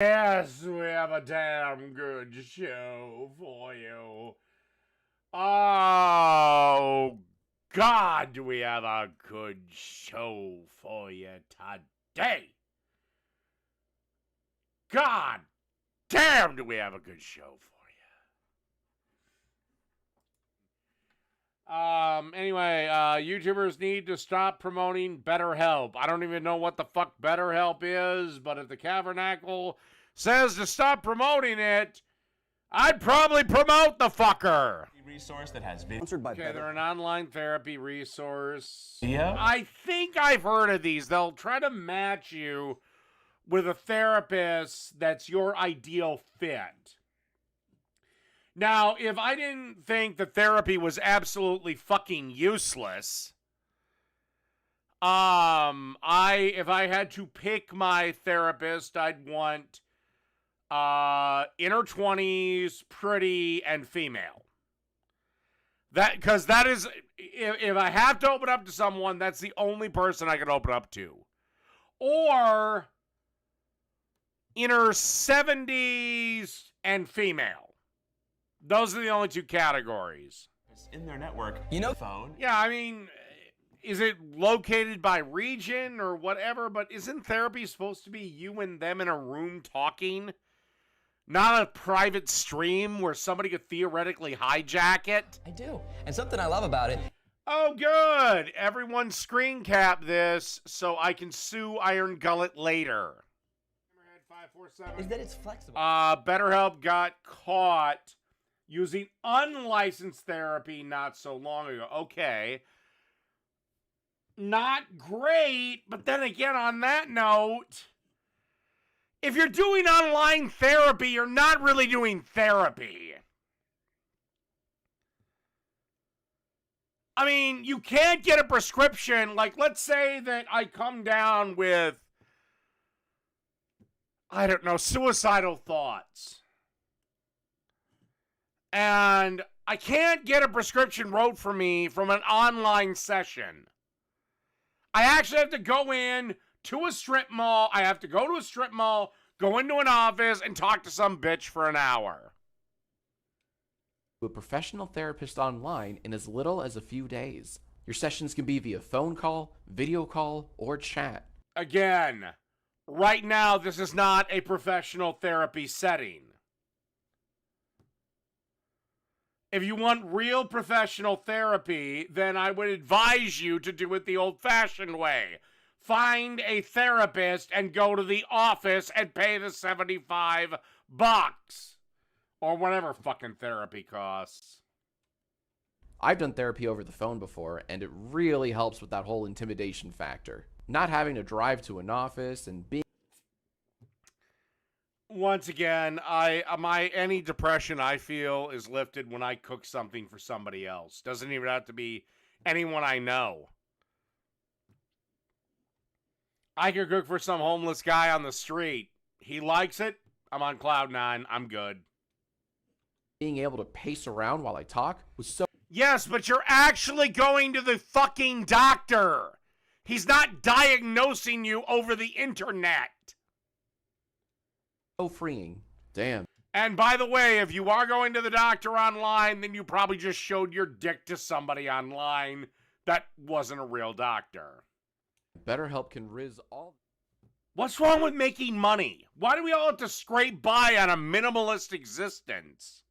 Yes, we have a damn good show for you. Oh, God, do we have a good show for you today? God damn, do we have a good show for you. Anyway, YouTubers need to stop promoting BetterHelp. I don't even know what the fuck BetterHelp is, but if the Cavernacle says to stop promoting it, I'd probably promote the fucker. Resource that has been sponsored by Better. They're an online therapy resource. Yeah. I think I've heard of these. They'll try to match you with a therapist that's your ideal fit. Now, if I didn't think that therapy was absolutely fucking useless, if I had to pick my therapist, I'd want inner 20s, pretty, and female. Because that is, if I have to open up to someone, that's the only person I can open up to. Or inner 70s and female. Those are the only two categories. In their network, phone. Yeah, I mean, is it located by region or whatever? But isn't therapy supposed to be you and them in a room talking? Not a private stream where somebody could theoretically hijack it? I do. And something I love about it. Oh, good. Everyone screen cap this so I can sue Iron Gullet later. Is that it's flexible. BetterHelp got caught using unlicensed therapy not so long ago. Okay. Not great, but then again, on that note, if you're doing online therapy, you're not really doing therapy. I mean, you can't get a prescription. Like, let's say that I come down with, I don't know, suicidal thoughts. And I can't get a prescription wrote for me from an online session. I actually have to go in to a strip mall. I have to go to a strip mall, go into an office, and talk to some bitch for an hour. A professional therapist online in as little as a few days. Your sessions can be via phone call, video call, or chat. Again, right now, this is not a professional therapy setting. If you want real professional therapy, then I would advise you to do it the old-fashioned way. Find a therapist and go to the office and pay the $75. Or whatever fucking therapy costs. I've done therapy over the phone before, and it really helps with that whole intimidation factor. Not having to drive to an office and being... Once again, any depression I feel is lifted when I cook something for somebody else. Doesn't even have to be anyone I know. I could cook for some homeless guy on the street. He likes it. I'm on cloud nine. I'm good. Being able to pace around while I talk was so... Yes, but you're actually going to the fucking doctor. He's not diagnosing you over the internet. so freeing. Damn. And by the way, if you are going to the doctor online, then you probably just showed your dick to somebody online that wasn't a real doctor. BetterHelp can riz all... What's wrong with making money? Why do we all have to scrape by on a minimalist existence?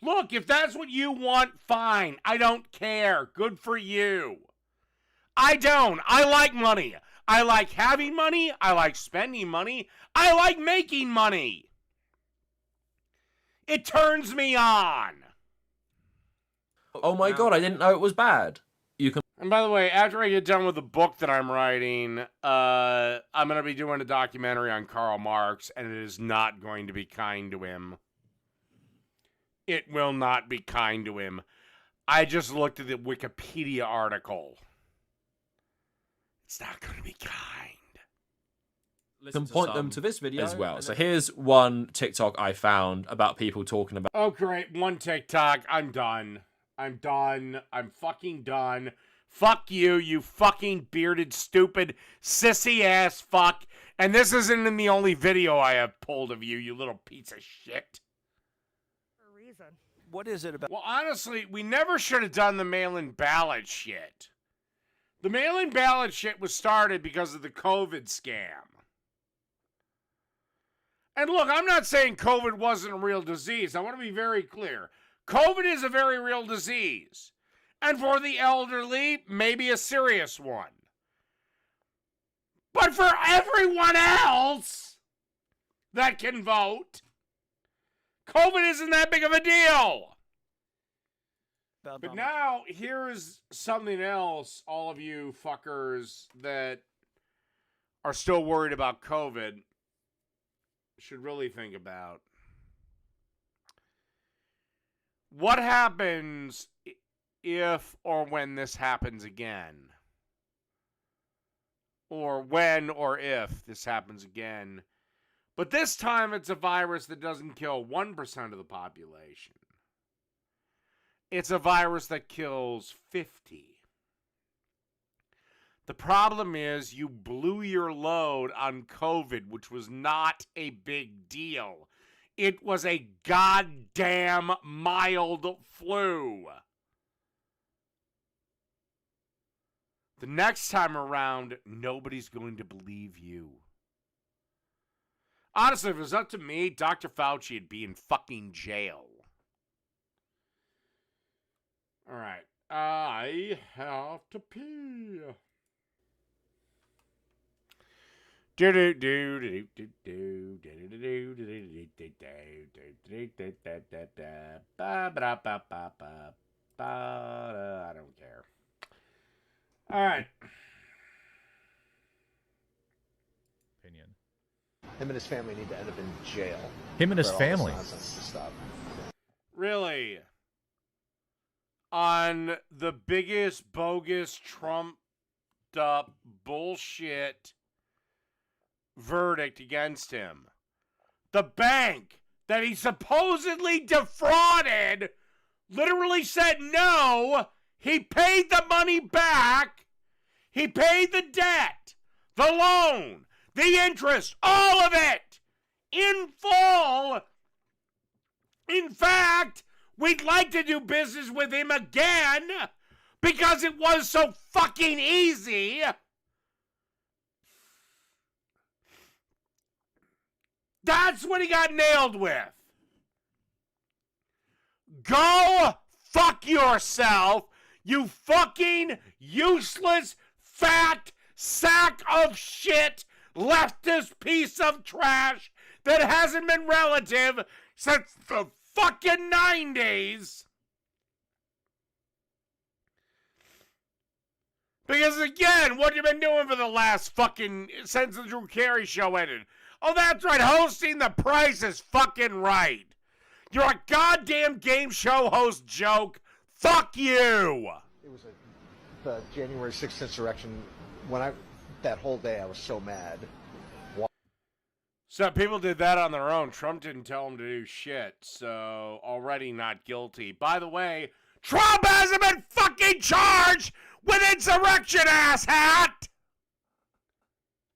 Look, if that's what you want, fine. I don't care. Good for you. I don't. I like money. I like having money. I like spending money. I like making money. It turns me on. Oh my god, I didn't know it was bad. You can... And by the way, after I get done with the book that I'm writing, I'm going to be doing a documentary on Karl Marx, and it is not going to be kind to him. It will not be kind to him. I just looked at the Wikipedia article. It's not going to be kind. You can point them to this video as well. So here's one TikTok I found about people talking about... Oh, great. One TikTok. I'm done. I'm done. I'm fucking done. Fuck you, you fucking bearded, stupid, sissy-ass fuck. And this isn't in the only video I have pulled of you, you little piece of shit. For a reason. What is it about? Well, honestly, we never should have done the mail-in ballot shit. The mail-in ballot shit was started because of the COVID scam. And look, I'm not saying COVID wasn't a real disease. I want to be very clear. COVID is a very real disease. And for the elderly, maybe a serious one. But for everyone else that can vote, COVID isn't that big of a deal. But now, here's something else, all of you fuckers that are still worried about COVID should really think about. What happens if or when this happens again? Or when or if this happens again. But this time it's a virus that doesn't kill 1% of the population. It's a virus that kills 50. The problem is you blew your load on COVID, which was not a big deal. It was a goddamn mild flu. The next time around, nobody's going to believe you. Honestly, if it was up to me, Dr. Fauci would be in fucking jail. All right. I have to pee. I don't care. All right. Opinion. Him and his family need to end up in jail. Him and his family. Really? On the biggest bogus trumped up bullshit verdict against him. The bank that he supposedly defrauded literally said no. He paid the money back. He paid the debt, the loan, the interest, all of it in full. In fact, we'd like to do business with him again because it was so fucking easy. That's what he got nailed with. Go fuck yourself, you fucking useless, fat sack of shit, leftist piece of trash that hasn't been relative since the fucking 90s. Because again, what you been doing for the last fucking, since the Drew Carey show ended? Oh, that's right, hosting The Price is fucking Right. You're a goddamn game show host joke. Fuck you. It was the January 6th insurrection. That whole day I was so mad. So people did that on their own. Trump didn't tell them to do shit, so already not guilty. By the way, Trump hasn't been fucking charged with insurrection, asshat!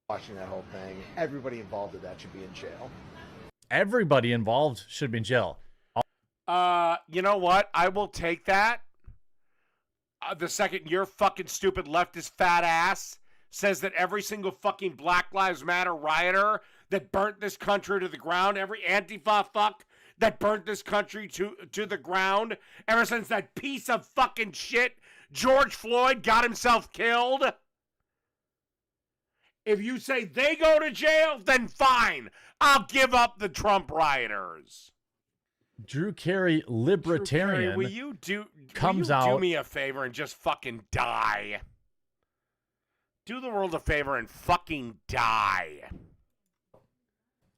Watching that whole thing, everybody involved in that should be in jail. Everybody involved should be in jail. You know what? I will take that. The second your fucking stupid leftist fat ass says that every single fucking Black Lives Matter rioter that burnt this country to the ground, every Antifa fuck that burnt this country to the ground, ever since that piece of fucking shit George Floyd got himself killed. If you say they go to jail, then fine. I'll give up the Trump rioters. Drew Carey, libertarian, Drew Carey, comes will you out. do me a favor and just fucking die? Do the world a favor and fucking die.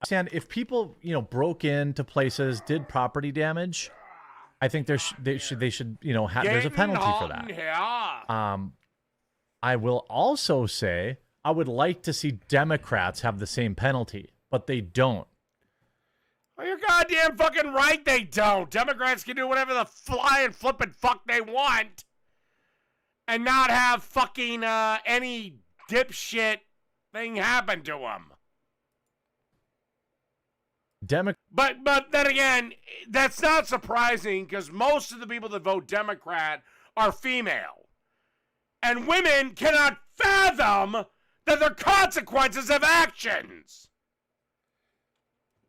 And if people, broke into places, did property damage, I think they should, there's a penalty for that. Yeah. I will also say I would like to see Democrats have the same penalty, but they don't. Well, you're goddamn fucking right they don't. Democrats can do whatever the flying flippin' fuck they want and not have fucking any dipshit thing happen to them. But then again, that's not surprising because most of the people that vote Democrat are female. And women cannot fathom that there are consequences of actions.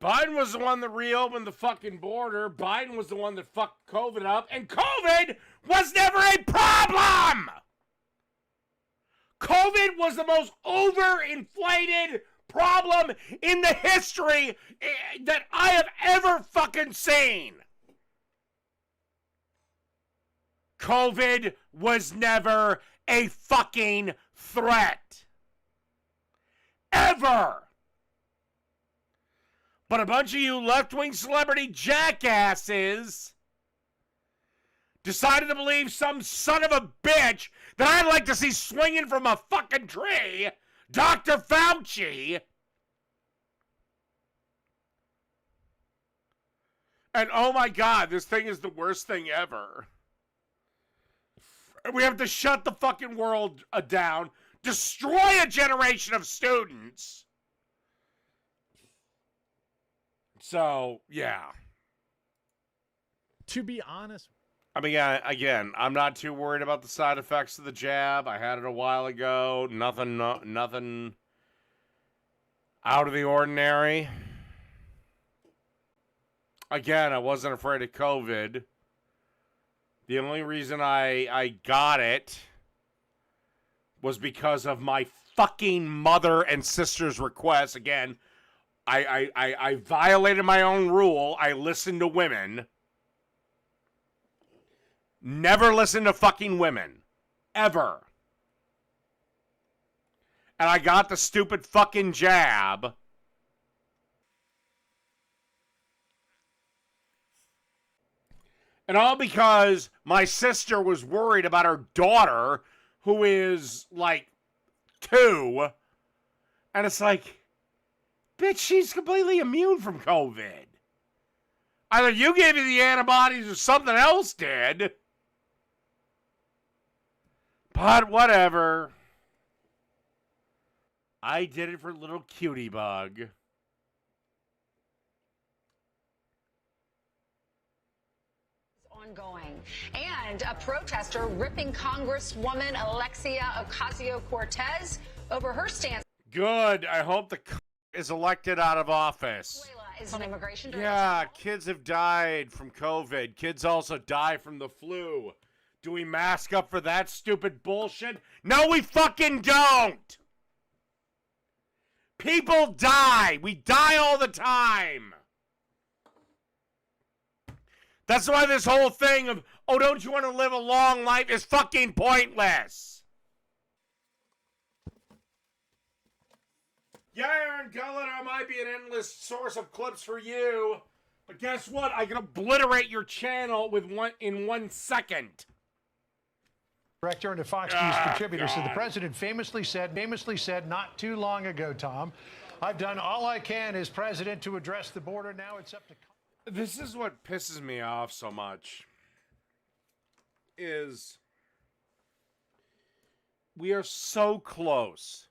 Biden was the one that reopened the fucking border. Biden was the one that fucked COVID up. And COVID was never a problem! COVID was the most overinflated problem in the history that I have ever fucking seen. COVID was never a fucking threat. Ever. But a bunch of you left-wing celebrity jackasses decided to believe some son of a bitch that I'd like to see swinging from a fucking tree, Dr. Fauci. And oh my God, this thing is the worst thing ever. We have to shut the fucking world down, destroy a generation of students. So, yeah. To be honest, I mean, again, I'm not too worried about the side effects of the jab. I had it a while ago. Nothing out of the ordinary. Again, I wasn't afraid of COVID. The only reason I got it was because of my fucking mother and sister's request. Again, I violated my own rule. I listened to women. Never listen to fucking women. Ever. And I got the stupid fucking jab. And all because my sister was worried about her daughter, who is like 2. And it's like, bitch, she's completely immune from COVID. Either you gave me the antibodies or something else did. But whatever. I did it for little cutie bug. Ongoing. And a protester ripping Congresswoman Alexia Ocasio-Cortez over her stance. Good. I hope the is elected out of office. Is an immigration yeah, kids have died from COVID. Kids also die from the flu. Do we mask up for that stupid bullshit? No, we fucking don't. People die. We die all the time. That's why this whole thing of, oh, don't you want to live a long life is fucking pointless. Yeah, Aaron Gallagher might be an endless source of clips for you, but guess what? I can obliterate your channel in 1 second. Director and a Fox News contributor said the president famously said not too long ago, Tom, I've done all I can as president to address the border. Now it's up to... This is what pisses me off so much, is we are so close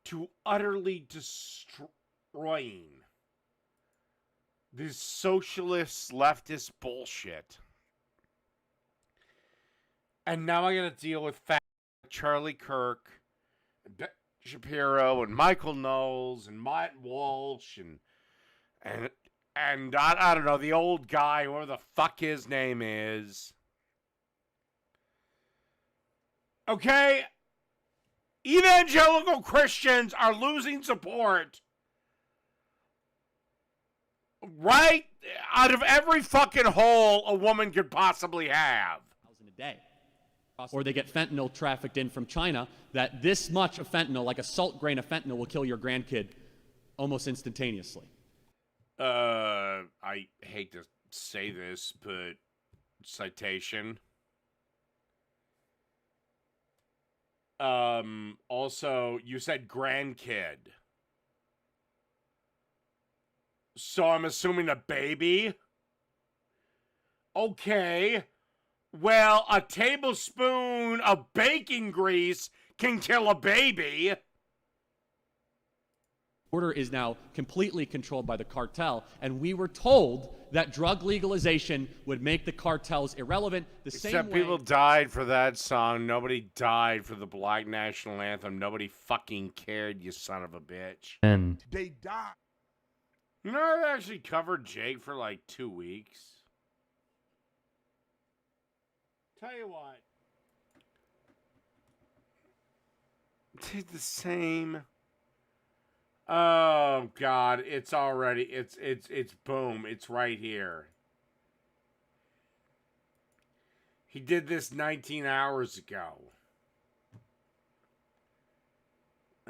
to utterly destroying this socialist leftist bullshit. And now I gotta deal with Charlie Kirk, and Ben Shapiro, and Michael Knowles, and Matt Walsh, and I don't know, the old guy, whoever the fuck his name is. Okay? Evangelical Christians are losing support right out of every fucking hole a woman could possibly have. A day. Or they get fentanyl trafficked in from China, that this much of fentanyl, like a salt grain of fentanyl, will kill your grandkid almost instantaneously. I hate to say this, but citation. Also, you said grandkid. So I'm assuming a baby? Okay. Well, a tablespoon of baking grease can kill a baby. border is now completely controlled by the cartel, and we were told that drug legalization would make the cartels irrelevant. Except people died for that song. Nobody died for the Black National Anthem. Nobody fucking cared, you son of a bitch. And They died. You know, I've actually covered Jake for like 2 weeks. Tell you what. Did the same. Oh God, it's already it's boom, it's right here. He did this 19 hours ago.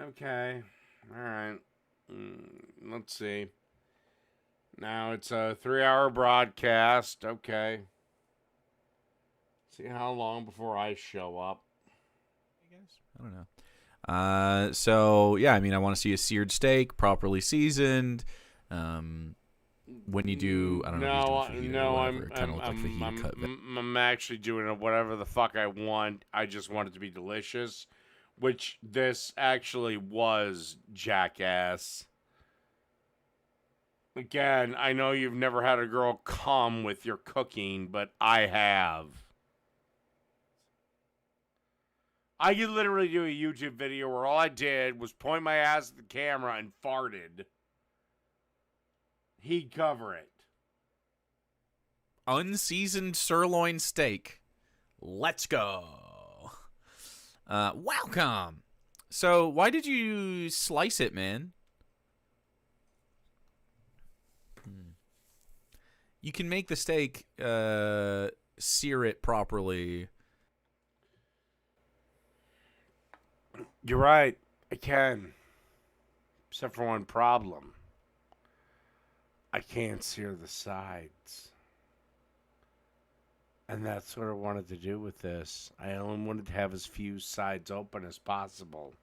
Okay. All right. Let's see. Now it's a 3-hour broadcast. Okay. See how long before I show up. I don't know. So yeah, I mean, I want to see a seared steak, properly seasoned. When you do, I don't know. I'm actually doing whatever the fuck I want. I just want it to be delicious, which this actually was, jackass. Again, I know you've never had a girl come with your cooking, but I have. I could literally do a YouTube video where all I did was point my ass at the camera and farted. He'd cover it. Unseasoned sirloin steak. Let's go. Welcome. So, why did you slice it, man? You can make the steak, sear it properly. You're right. I can. Except for one problem. I can't sear the sides. And that's what I wanted to do with this. I only wanted to have as few sides open as possible.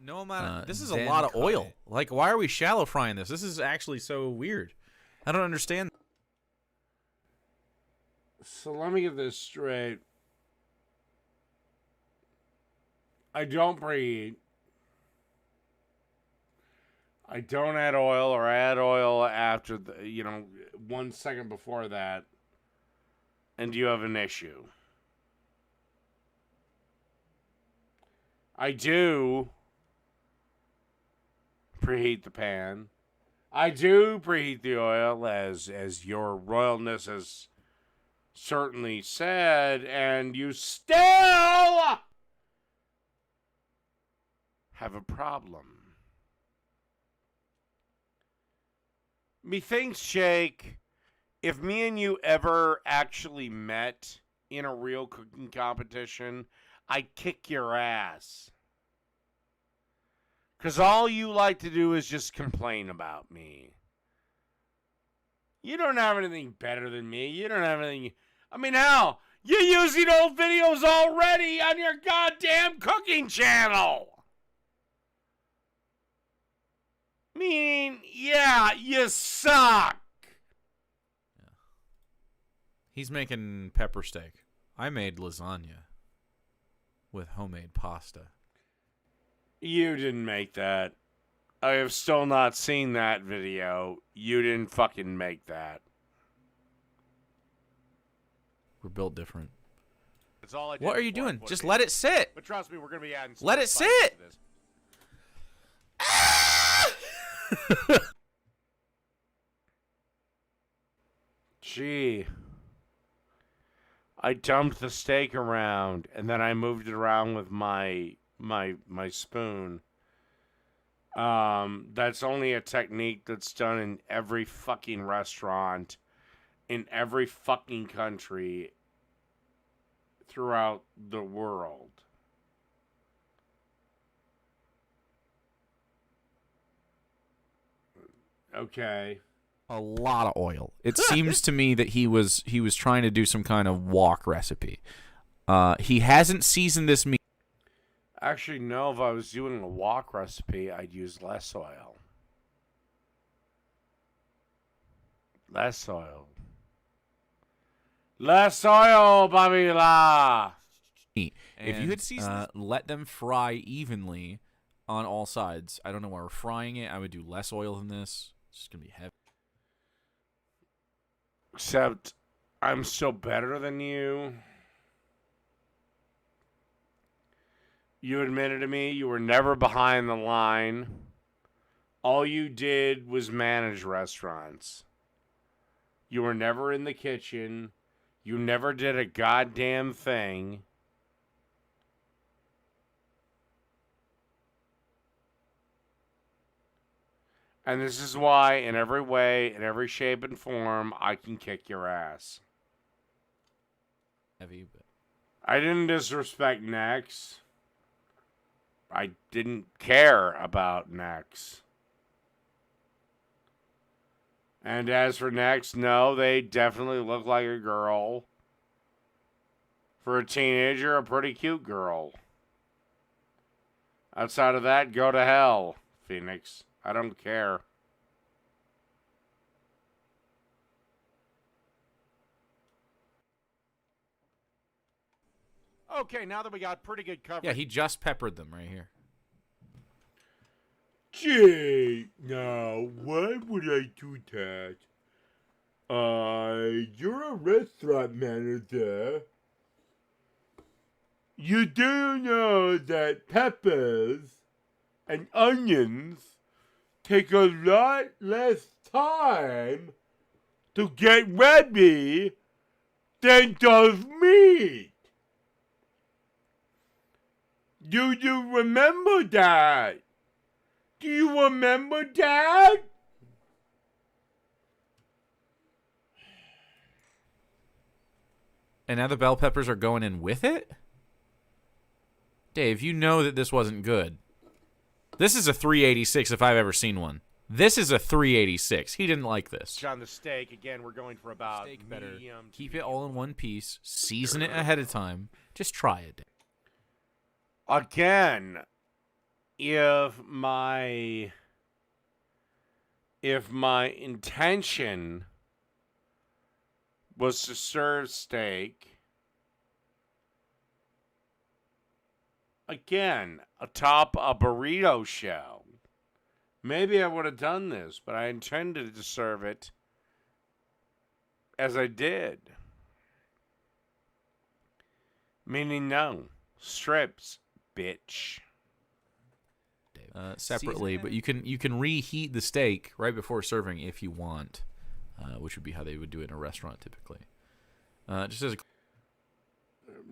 No amount. This is a lot of oil. Like, why are we shallow frying this? This is actually so weird. I don't understand. So let me get this straight. I don't preheat. I don't add oil, or add oil after the, 1 second before that. And you have an issue. I do preheat the pan. I do preheat the oil, as your royalness has certainly said, and you still have a problem. Methinks, Jake, if me and you ever actually met in a real cooking competition, I'd kick your ass. Because all you like to do is just complain about me. You don't have anything better than me. You don't have anything... I mean, hell, you're using old videos already on your goddamn cooking channel. Meaning, yeah, you suck. Yeah. He's making pepper steak. I made lasagna with homemade pasta. You didn't make that. I have still not seen that video. You didn't fucking make that. We're built different. That's all I did. What are you doing? Just let it sit. But trust me, we're going to be adding let it sit. Gee. I dumped the steak around, and then I moved it around with my spoon. That's only a technique that's done in every fucking restaurant in every fucking country throughout the world. Okay. A lot of oil. It seems to me that he was trying to do some kind of wok recipe. He hasn't seasoned this meat. Actually, no. If I was doing a wok recipe, I'd use less oil. Less oil. Less oil, Babila. If you had seasoned, let them fry evenly. on all sides. I don't know why we're frying it. I would do less oil than this. It's just going to be heavy. Except I'm still better than you. You admitted to me you were never behind the line. All you did was manage restaurants. You were never in the kitchen. You never did a goddamn thing. And this is why, in every way, in every shape and form, I can kick your ass. Heavy, but I didn't disrespect Nex. I didn't care about Nex. And as for Nex, no, they definitely look like a girl. For a teenager, a pretty cute girl. Outside of that, go to hell, Phoenix. I don't care. Okay, now that we got pretty good coverage. Yeah, he just peppered them right here. Jay, now, why would I do that? You're a restaurant manager. You do know that peppers and onions take a lot less time to get ready than does meat. Do you remember that? Do you remember that? And now the bell peppers are going in with it? Dave, you know that this wasn't good. This is a 386 if I've ever seen one. This is a 386. He didn't like this. On the steak, again, we're going for about Steak better. medium. Keep it all in one piece. Season it ahead of time. Just try it. Again, if my intention was to serve steak, again, atop a burrito show, maybe I would have done this, but I intended to serve it as I did. Meaning no. Strips, bitch. Separately, but you can reheat the steak right before serving if you want, which would be how they would do it in a restaurant typically. Just as a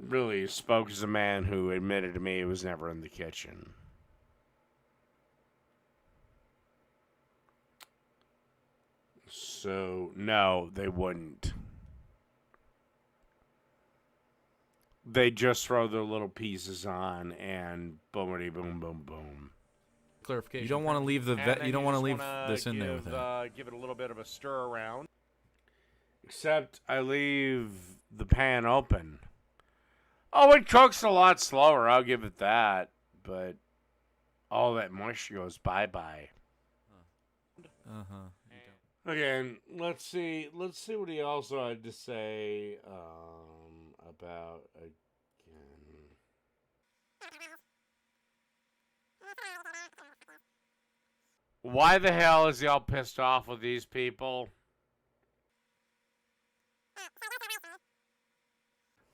really spoke as a man who admitted to me he was never in the kitchen. So, no, they wouldn't. They just throw their little pieces on and boomity boom boom boom. Clarification. You don't want to leave the you don't want to leave this in there with it. Give it a little bit of a stir around. Except I leave the pan open. Oh, it cooks a lot slower, I'll give it that. But all that moisture goes bye-bye. Again, let's see what he also had to say about again. Why the hell is he all pissed off with these people?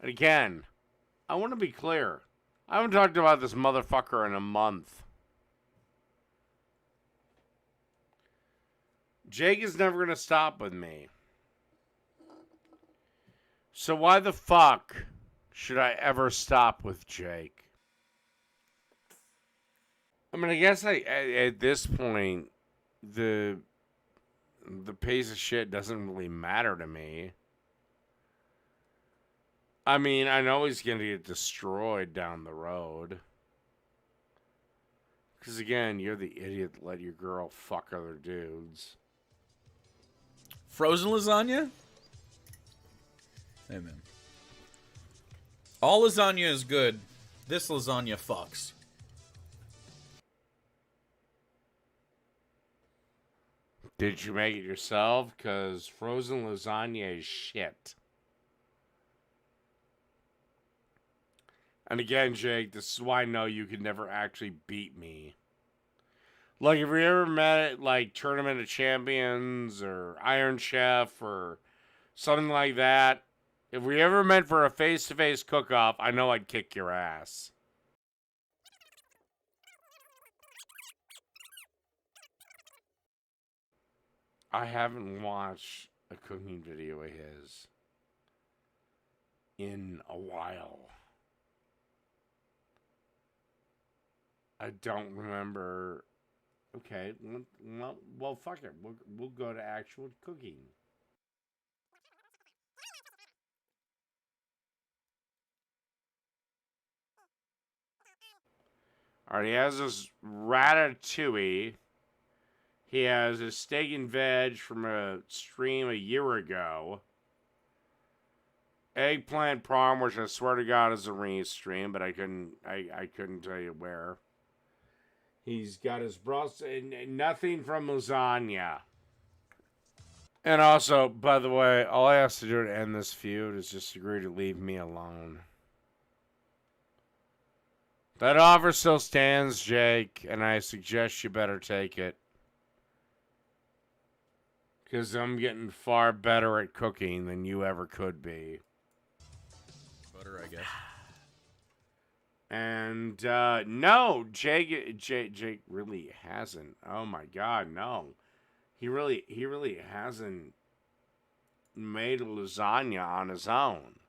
And again, I want to be clear. I haven't talked about this motherfucker in a month. Jake is never going to stop with me. So why the fuck should I ever stop with Jake? I mean, I guess at this point, the piece of shit doesn't really matter to me. I mean, I know he's going to get destroyed down the road. Because again, you're the idiot that let your girl fuck other dudes. Frozen lasagna? Hey, man. All lasagna is good. This lasagna fucks. Did you make it yourself? Because frozen lasagna is shit. And again, Jake, this is why I know you could never actually beat me Like, if we ever met at, like, Tournament of Champions or Iron Chef or something like that, if we ever met for a face-to-face cook-off, I know I'd kick your ass. I haven't watched a cooking video of his in a while. I don't remember. Okay, well, fuck it. We'll go to actual cooking. All right, he has this ratatouille. He has his steak and veg from a stream a year ago. Eggplant parm, which I swear to God is a re-stream, but I couldn't tell you where. He's got his Brussels, nothing from lasagna. And also, by the way, all I have to do to end this feud is just agree to leave me alone. That offer still stands, Jake, and I suggest you better take it. Because I'm getting far better at cooking than you ever could be. Butter, I guess. And no, Jake really hasn't. Oh my God, no. He really hasn't made a lasagna on his own.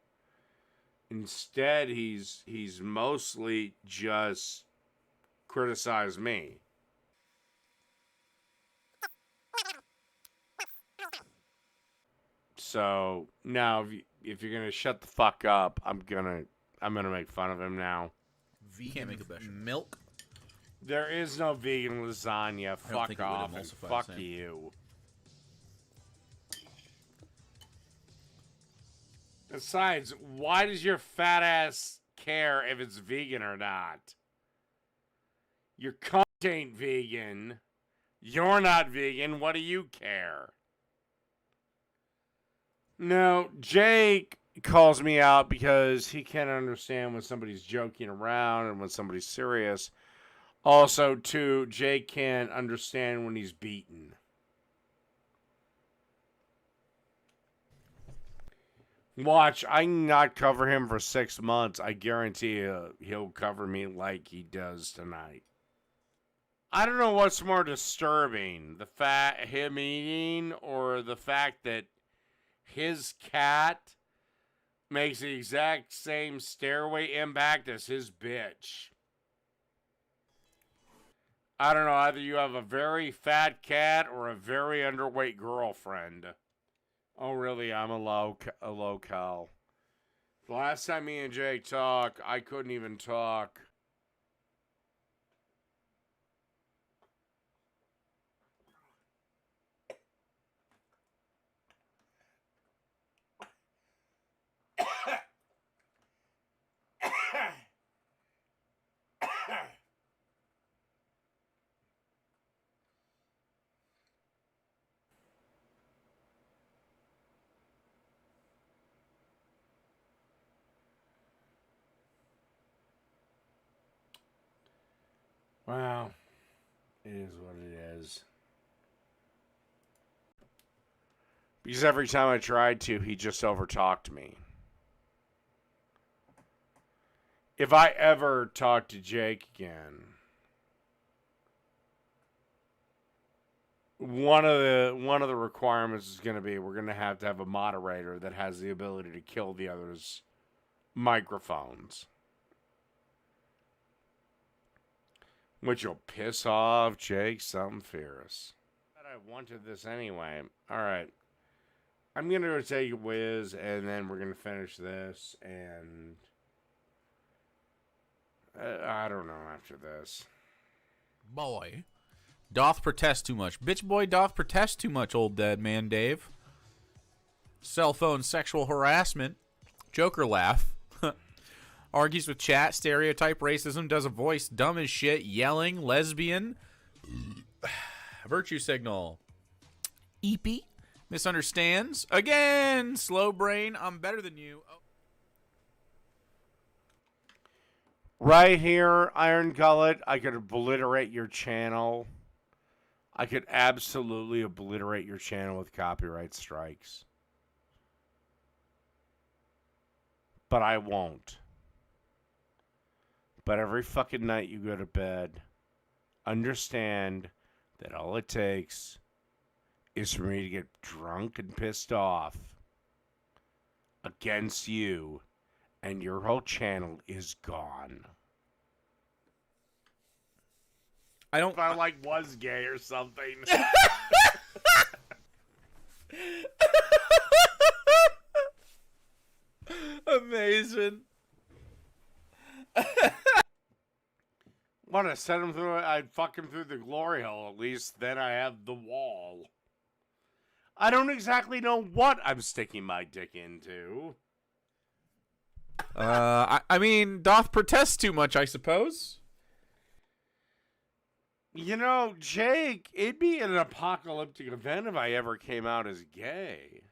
Instead, he's mostly just criticized me. So now, if you're gonna shut the fuck up, I'm gonna make fun of him now. Vegan milk. There is no vegan lasagna. Fuck off. And fuck you. Besides, why does your fat ass care if it's vegan or not? Your cunt ain't vegan. You're not vegan. What do you care? No, Jake calls me out because he can't understand when somebody's joking around and when somebody's serious. Also, too, Jake can't understand when he's beaten. Watch, I can not cover him for 6 months. I guarantee he'll cover me like he does tonight. I don't know what's more disturbing, him eating, or the fact that his cat makes the exact same stairway impact as his bitch. I don't know, either you have a very fat cat or a very underweight girlfriend. Oh, really? I'm a low cal. The last time me and Jake talked, I couldn't even talk. Well, it is what it is. Because every time I tried to, he just overtalked me. If I ever talk to Jake again, one of the requirements is going to be we're going to have a moderator that has the ability to kill the other's microphones. Which will piss off Jake something fierce. But I wanted this anyway. Alright. I'm going to go take a whiz, and then we're going to finish this, and I don't know after this. Boy doth protest too much. Bitch boy doth protest too much, old dead man Dave. Cell phone sexual harassment. Joker laugh. Argues with chat, stereotype racism, does a voice dumb as shit, yelling, lesbian, virtue signal, EP, misunderstands, again, slow brain, I'm better than you. Oh. Right here, Iron Gullet, I could obliterate your channel I could absolutely obliterate your channel with copyright strikes. But I won't. But every fucking night you go to bed, understand that all it takes is for me to get drunk and pissed off against you, and your whole channel is gone. I don't. If I was gay or something. Amazing. Want to send him through? I'd fuck him through the glory hole. At least then I have the wall. I don't exactly know what I'm sticking my dick into. I mean, doth protest too much, I suppose. You know, Jake, it'd be an apocalyptic event if I ever came out as gay.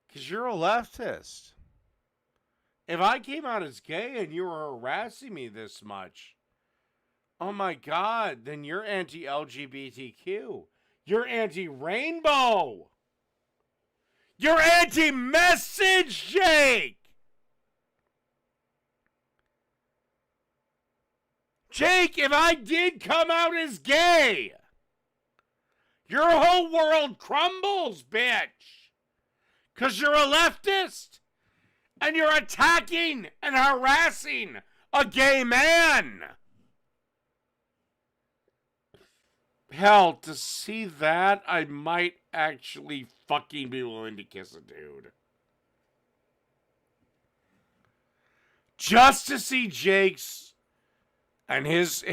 Because you're a leftist. If I came out as gay and you were harassing me this much, oh my God, then you're anti-LGBTQ. You're anti-rainbow. You're anti-message, Jake. Jake, if I did come out as gay, your whole world crumbles, bitch. Because you're a leftist. And you're attacking and harassing a gay man. Hell, to see that, I might actually fucking be willing to kiss a dude. Just to see Jake's and his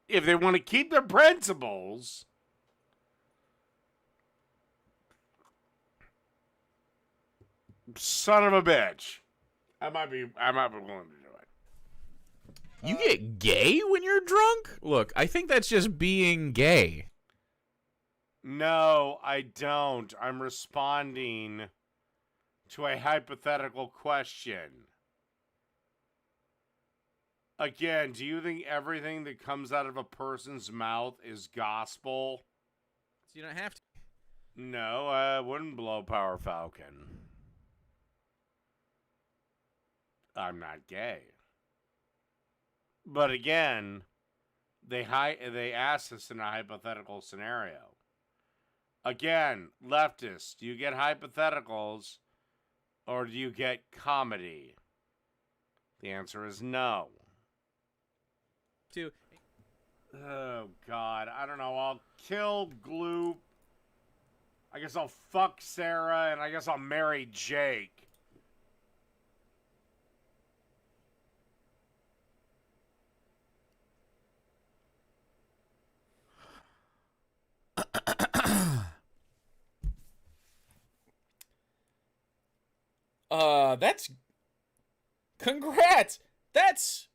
if they want to keep their principles, son of a bitch. I might be willing to do it. You get gay when you're drunk? Look, I think that's just being gay. No, I don't. I'm responding to a hypothetical question. Again, do you think everything that comes out of a person's mouth is gospel? So you don't have to. No, I wouldn't blow Power Falcon. I'm not gay. But again, they asked us in a hypothetical scenario. Again, leftists, do you get hypotheticals or do you get comedy? The answer is no. Oh, God. I don't know. I'll kill Gloop. I guess I'll fuck Sarah, and I guess I'll marry Jake. That's... Congrats! That's...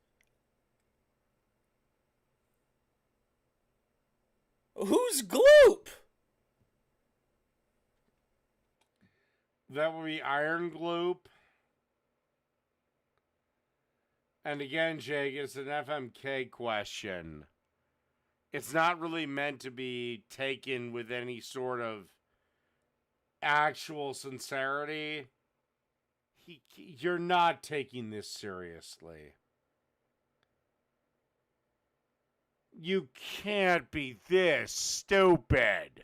Who's Gloop? That would be Iron Gloop. And again, Jake, it's an FMK question. It's not really meant to be taken with any sort of actual sincerity. You're not taking this seriously. You can't be this stupid.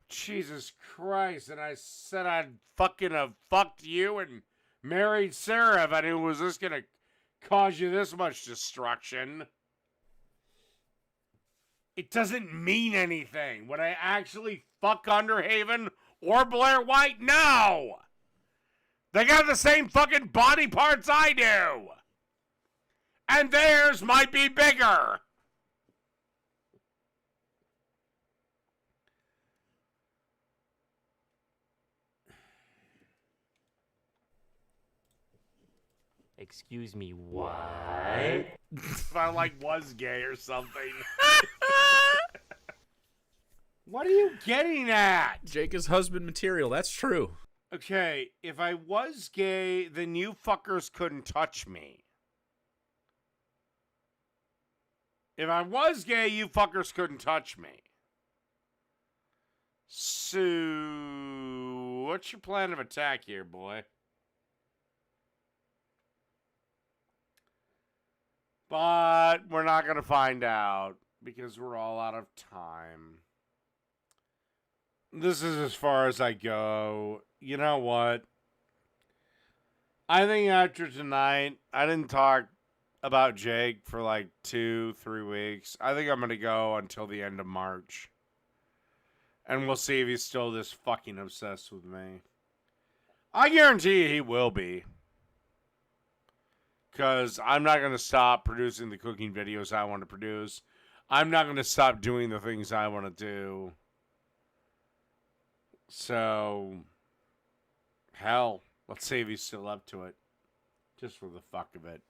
Jesus Christ. And I said I'd fucking have fucked you and married Sarah if I knew it was just going to cause you this much destruction. It doesn't mean anything. Would I actually fuck Underhaven or Blair White? No! They got the same fucking body parts I do! And theirs might be bigger! Excuse me, what? If I was gay or something. What are you getting at? Jake is husband material, that's true. Okay, if I was gay, then you fuckers couldn't touch me. If I was gay, you fuckers couldn't touch me. So, what's your plan of attack here, boy? But we're not going to find out because we're all out of time. This is as far as I go. You know what? I think after tonight, I didn't talk about Jake for like 2-3 weeks. I think I'm going to go until the end of March. And we'll see if he's still this fucking obsessed with me. I guarantee you he will be. Because I'm not going to stop producing the cooking videos I want to produce. I'm not going to stop doing the things I want to do. So, hell, let's see if he's still up to it. Just for the fuck of it.